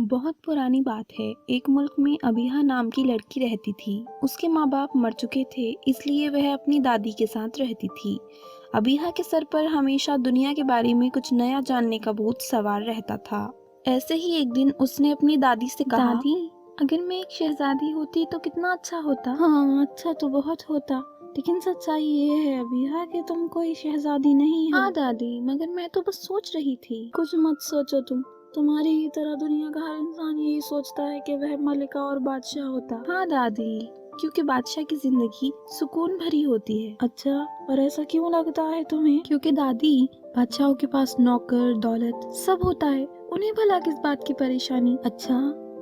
बहुत पुरानी बात है। एक मुल्क में अबीहा नाम की लड़की रहती थी। उसके माँ बाप मर चुके थे, इसलिए वह अपनी दादी के साथ रहती थी। अबीहा के सर पर हमेशा दुनिया के बारे में कुछ नया जानने का भूत सवार रहता था। ऐसे ही एक दिन उसने अपनी दादी से कहा, दादी, अगर मैं एक शहजादी होती तो कितना अच्छा होता। हाँ, अच्छा तो बहुत होता, लेकिन सच्चाई ये है अबीहा कि तुम कोई शहजादी नहीं हो। हाँ दादी, मगर मैं तो बस सोच रही थी। कुछ मत सोचो तुम्हारी ही तरह दुनिया का हर इंसान यही सोचता है कि वह मलिका और बादशाह होता। हाँ दादी, क्योंकि बादशाह की जिंदगी सुकून भरी होती है। अच्छा, और ऐसा क्यों लगता है तुम्हें? क्योंकि दादी, बादशाहों के पास नौकर दौलत सब होता है, उन्हें भला किस बात की परेशानी। अच्छा,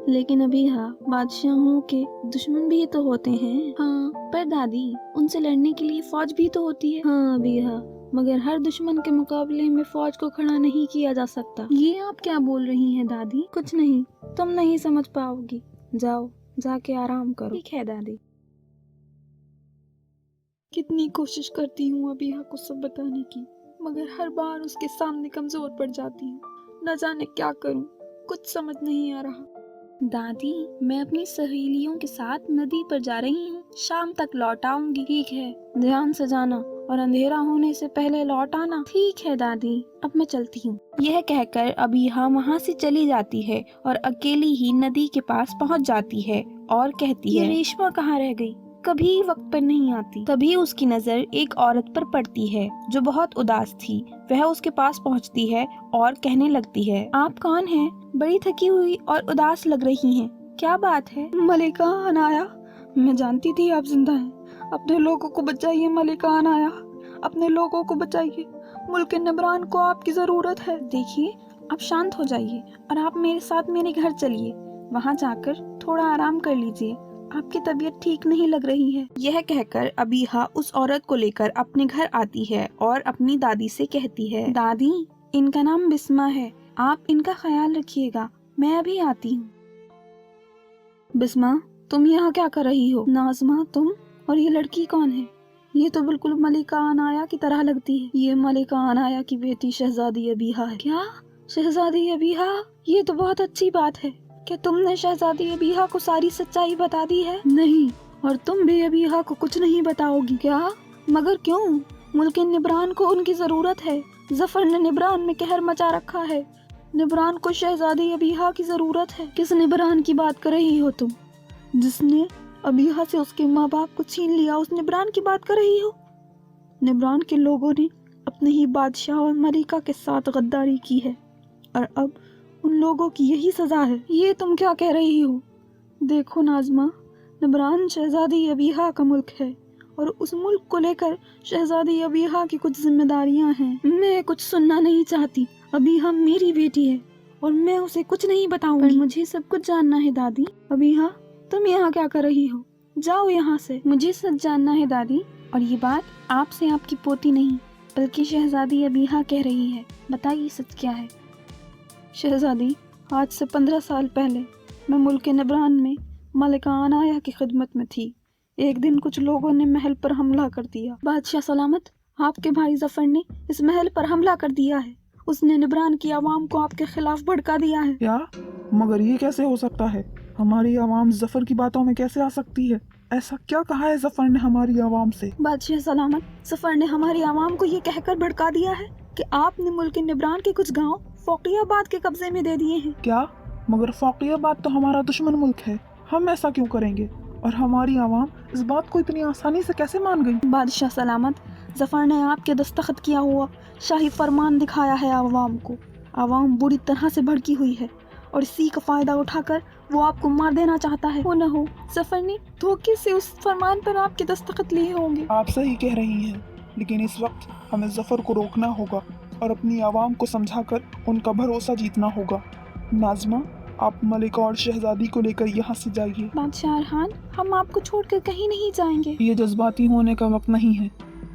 लेकिन अबीहा, बादशाहों के दुश्मन भी तो होते हैं। हाँ, पर दादी, उनसे लड़ने के लिए फौज भी तो होती है। हाँ अबीहा, मगर हर दुश्मन के मुकाबले में फौज को खड़ा नहीं किया जा सकता। ये आप क्या बोल रही हैं दादी? कुछ नहीं, तुम नहीं समझ पाओगी। जाओ, जाके आराम करो। ठीक है दादी। कितनी कोशिश करती हूँ अबीहा को सब बताने की, मगर हर बार उसके सामने कमजोर पड़ जाती हूँ। न जाने क्या करूँ, कुछ समझ नहीं आ रहा। दादी, मैं अपनी सहेलियों के साथ नदी पर जा रही हूँ, शाम तक लौट आऊंगी। ठीक है, ध्यान से जाना और अंधेरा होने से पहले लौट आना। ठीक है दादी, अब मैं चलती हूँ। यह कहकर अबीहा वहाँ से चली जाती है और अकेली ही नदी के पास पहुँच जाती है और कहती है, रेशमा कहाँ रह गई? कभी वक्त पर नहीं आती। तभी उसकी नजर एक औरत पर पड़ती है जो बहुत उदास थी। वह उसके पास पहुंचती है और कहने लगती है, आप कौन हैं? बड़ी थकी हुई और उदास लग रही हैं। क्या बात है? मलिका अनाया, मैं जानती थी आप जिंदा हैं। अपने लोगों को बचाइए मलिका अनाया, अपने लोगों को बचाइए। मुल्क नबरान को आपकी जरूरत है। देखिए, आप शांत हो जाइए और आप मेरे साथ मेरे घर चलिए। वहाँ जाकर थोड़ा आराम कर लीजिए, आपकी तबीयत ठीक नहीं लग रही है। यह कहकर अबीहा उस औरत को लेकर अपने घर आती है और अपनी दादी से कहती है, दादी, इनका नाम बिस्मा है, आप इनका ख्याल रखिएगा, मैं अभी आती हूँ। बिस्मा, तुम यहाँ क्या कर रही हो? नाज़मा, तुम और ये लड़की कौन है? ये तो बिल्कुल मलिका अनाया की तरह लगती है। ये मलिका अनाया की बेटी शहजादी अबीहा है। क्या? शहजादी अबीहा? ये तो बहुत अच्छी बात है। क्या तुमने शहजादी अबीहा को सारी सच्चाई बता दी है? नहीं, और तुम भी अबीहा को कुछ नहीं बताओगी क्या? मगर क्यों? मुल्क निबरान को उनकी जरूरत है। जफर ने निबरान में कहर मचा रखा है। निबरान को शहजादी अबीहा की जरूरत है। किस निबरान की बात कर रही हो तुम? जिसने अबीहा से उसके माँ बाप को छीन लिया, उस निबरान की बात कर रही हो? निबरान के लोगों ने अपने ही बादशाह और मलिका के साथ गद्दारी की है और अब उन लोगों की यही सजा है। ये तुम क्या कह रही हो? देखो नाज़मा, निबरान शहजादी अबीहा का मुल्क है और उस मुल्क को लेकर शहजादी अबीहा की कुछ जिम्मेदारियां हैं। मैं कुछ सुनना नहीं चाहती। अबीहा मेरी बेटी है और मैं उसे कुछ नहीं बताऊंगी। पर मुझे सब कुछ जानना है दादी। अबीहा, तुम यहाँ क्या कर रही हो? जाओ यहाँ से। मुझे सच जानना है दादी, और ये बात आपसे आपकी पोती नहीं बल्कि शहजादी अबीहा कह रही है। बताइए सच क्या है? शहजादी, आज से 15 साल पहले मैं मुल्क नबरान में मलिका अनाया की खिदमत में थी। एक दिन कुछ लोगों ने महल पर हमला कर दिया। बादशाह सलामत, आपके भाई जफर ने इस महल पर हमला कर दिया है। उसने निबरान की आवाम को आपके खिलाफ भड़का दिया है। क्या? मगर ये कैसे हो सकता है? हमारी आवाम जफर की बातों में कैसे आ सकती है? ऐसा क्या कहा है जफर ने हमारी आवाम से? बादशाह सलामत, जफर ने हमारी आवाम को ये कहकर भड़का दिया है कि आपने मुल्क निबरान के कुछ गाँव फोकियाबाद के कब्जे में दे दिए हैं। क्या? मगर फोकियाबाद तो हमारा दुश्मन मुल्क है, हम ऐसा क्यों करेंगे? और हमारी आवाम इस बात को इतनी आसानी से कैसे मान गई? बादशाह सलामत, जफर ने आपके दस्तखत किया हुआ शाही फरमान दिखाया है आवाम को। आवाम बुरी तरह से भड़की हुई है और इसी का फायदा उठाकर वो आपको मार देना चाहता है। वो न हो जफर ने धोखे से उस फरमान पर आपके दस्तखत लिए होंगे। आप सही कह रही हैं, लेकिन इस वक्त हमें जफर को रोकना होगा और अपनी आवाम को समझाकर उनका भरोसा जीतना होगा। नाज़मा, आप मलिका और शहजादी को लेकर यहाँ से जाइए। बादशाह अरहान, हम आपको छोड़कर कहीं नहीं जाएंगे। ये जज्बाती होने का वक्त नहीं है।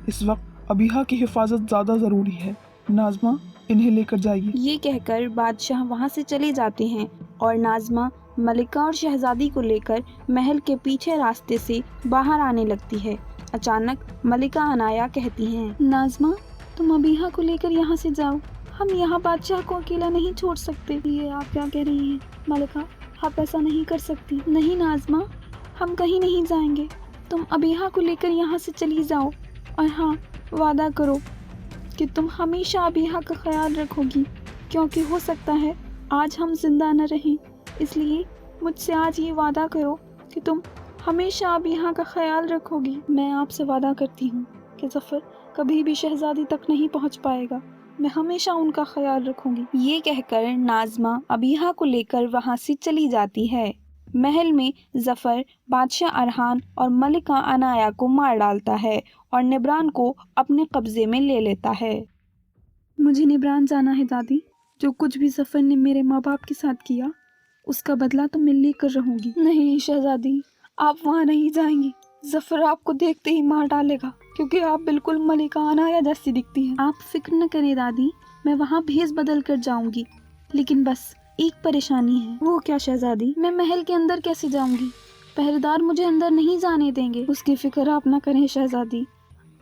इस वक्त अबीहा की हिफाजत ज्यादा जरूरी है। नाज़मा, इन्हें लेकर जाइए। ये कहकर बादशाह वहाँ से चले जाते हैं और नाज़मा मलिका और शहजादी को लेकर महल के पीछे रास्ते से बाहर आने लगती है। अचानक मलिका अनाया कहती हैं, नाज़मा, तुम अबीहा को लेकर यहाँ से जाओ, हम यहाँ बादशाह को अकेला नहीं छोड़ सकते। ये आप क्या कह रही हैं मलिका? आप ऐसा नहीं कर सकती। नहीं नाज़मा, हम कहीं नहीं जाएंगे। तुम अबीहा को लेकर यहाँ से चली जाओ, और हाँ, वादा करो कि तुम हमेशा अबीहा का ख्याल रखोगी, क्योंकि हो सकता है आज हम जिंदा न रहें। इसलिए मुझसे आज ये वादा करो कि तुम हमेशा अबीहा का ख्याल रखोगी। मैं आपसे वादा करती हूँ कि ज़फ़र कभी भी शहज़ादी तक नहीं पहुँच पाएगा। मैं हमेशा उनका ख्याल रखूंगी। ये कहकर नाज़मा अबीहा को लेकर वहाँ से चली जाती है। महल में ज़फ़र बादशाह अरहान और मलिका अनाया को मार डालता है और निब्रान को अपने कब्जे में ले लेता है। मुझे निब्रान जाना है दादी। जो कुछ भी ज़फ़र ने मेरे माँ बाप के साथ किया, उसका बदला तो मैं लेकर रहूंगी। नहीं शहज़ादी, आप वहाँ नहीं जाएंगी। ज़फ़र आपको देखते ही मार डालेगा, क्योंकि आप बिल्कुल मलिका अनाया जैसी दिखती हैं। आप फिक्र न करें दादी, मैं वहाँ भेस बदल कर जाऊंगी। लेकिन बस एक परेशानी है। वो क्या शहज़ादी? मैं महल के अंदर कैसे जाऊंगी? पहरेदार मुझे अंदर नहीं जाने देंगे। उसकी फिक्र आप न करें शहज़ादी,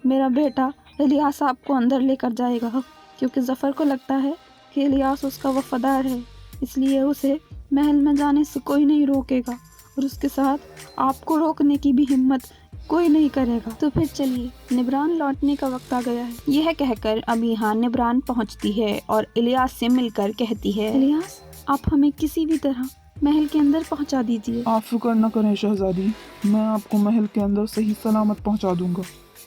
मेरा बेटा इलियास आपको अंदर लेकर जाएगा, क्योंकि ज़फ़र को लगता है कि इलियास उसका वफादार है। इसलिए उसे महल में जाने से कोई नहीं रोकेगा, और उसके साथ आपको रोकने की भी हिम्मत कोई नहीं करेगा। तो फिर चलिए, निब्रान लौटने का वक्त आ गया है। यह कहकर अबीहा निब्रान पहुंचती है और इलियास से मिलकर कहती है, इलियास, आप हमें किसी भी तरह महल के अंदर पहुंचा दीजिए। आप फिक्र न करें शहजादी, मैं आपको महल के अंदर सही सलामत पहुंचा दूंगा।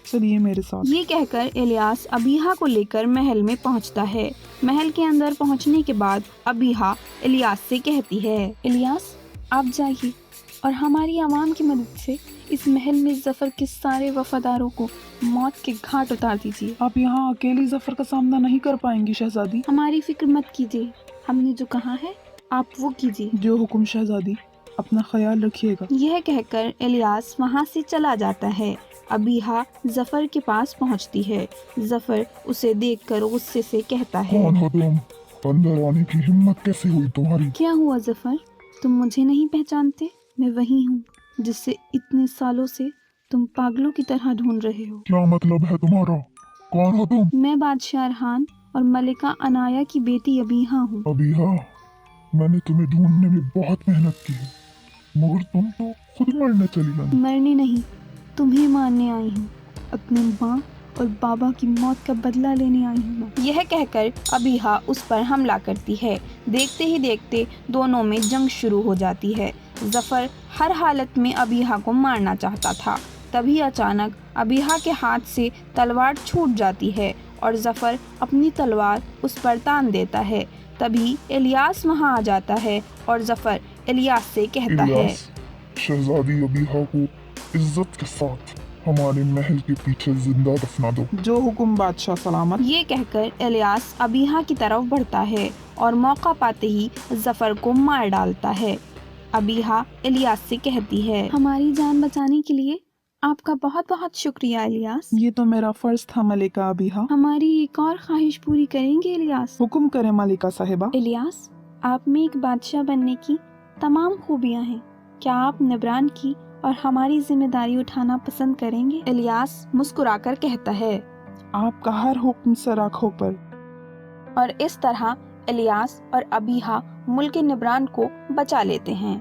चलिए मेरे साथ। ये कहकर इलियास अबीहा को लेकर महल में पहुंचता है। महल के अंदर पहुंचने के बाद अबीहा इलियास से कहती है, इलियास, आप जाइए और हमारी आवाम की मदद से इस महल में ज़फ़र के सारे वफादारों को मौत के घाट उतार दीजिए। आप यहाँ अकेली ज़फ़र का सामना नहीं कर पाएंगी शहजादी। हमारी फिक्र मत कीजिए, हमने जो कहा है आप वो कीजिए। जो हुक्म शहजादी, अपना ख्याल रखिएगा। यह कहकर इलियास वहाँ से चला जाता है। अबीहा ज़फ़र के पास पहुँचती है। ज़फ़र उसे देखकर गुस्से से कहता है, कौन हो तुम? अंदर आने की हिम्मत कैसे हुई तुम्हारी? क्या हुआ ज़फ़र? तुम मुझे नहीं पहचानते? मैं वही हूँ जिससे इतने सालों से तुम पागलों की तरह ढूंढ रहे हो। क्या मतलब है तुम्हारा? कौन हो तुम? मैं बादशाह अरहान और मलिका अनाया की बेटी अबीहा हूँ। अबीहा, मैंने तुम्हें ढूंढने में बहुत मेहनत की है, मगर तुम तो खुद मरने चली गई। मरने नहीं, तुम्हें मारने आई हूँ। अपने माँ और बाबा की मौत का बदला लेने आई हूँ मैं। यह कहकर अबीहा उस पर हमला करती है। देखते ही देखते दोनों में जंग शुरू हो जाती है। ज़फ़र हर हालत में अबीहा को मारना चाहता था। तभी अचानक अबीहा के हाथ से तलवार छूट जाती है और ज़फ़र अपनी तलवार उस पर तान देता है। तभी इलियास वहाँ आ जाता है और ज़फ़र इलियास से कहता है, इलियास, शहजादी अबीहा को इज्जत के साथ हमारे महल के पीछे जिंदा दफना दो। जो हुक्म बादशाह सलामत। ये कहकर इलियास अबीहा की तरफ बढ़ता है और मौका पाते ही ज़फ़र को मार डालता है। अबीहा इलियास से कहती है, हमारी जान बचाने के लिए आपका बहुत बहुत शुक्रिया इलियास। ये तो मेरा फर्ज था मलिका अबीहा। हमारी एक और ख्वाहिश पूरी करेंगे इलियास? हुक्म करें मलिका साहिबा। इलियास, आप में एक बादशाह बनने की तमाम खूबियाँ हैं। क्या आप निब्रान की और हमारी जिम्मेदारी उठाना पसंद करेंगे? इलियास मुस्कुराकर कहता है, आपका हर हुक्म सराखों पर। और इस तरह इलियास और अबीहा मुल्क निब्रान को बचा लेते हैं।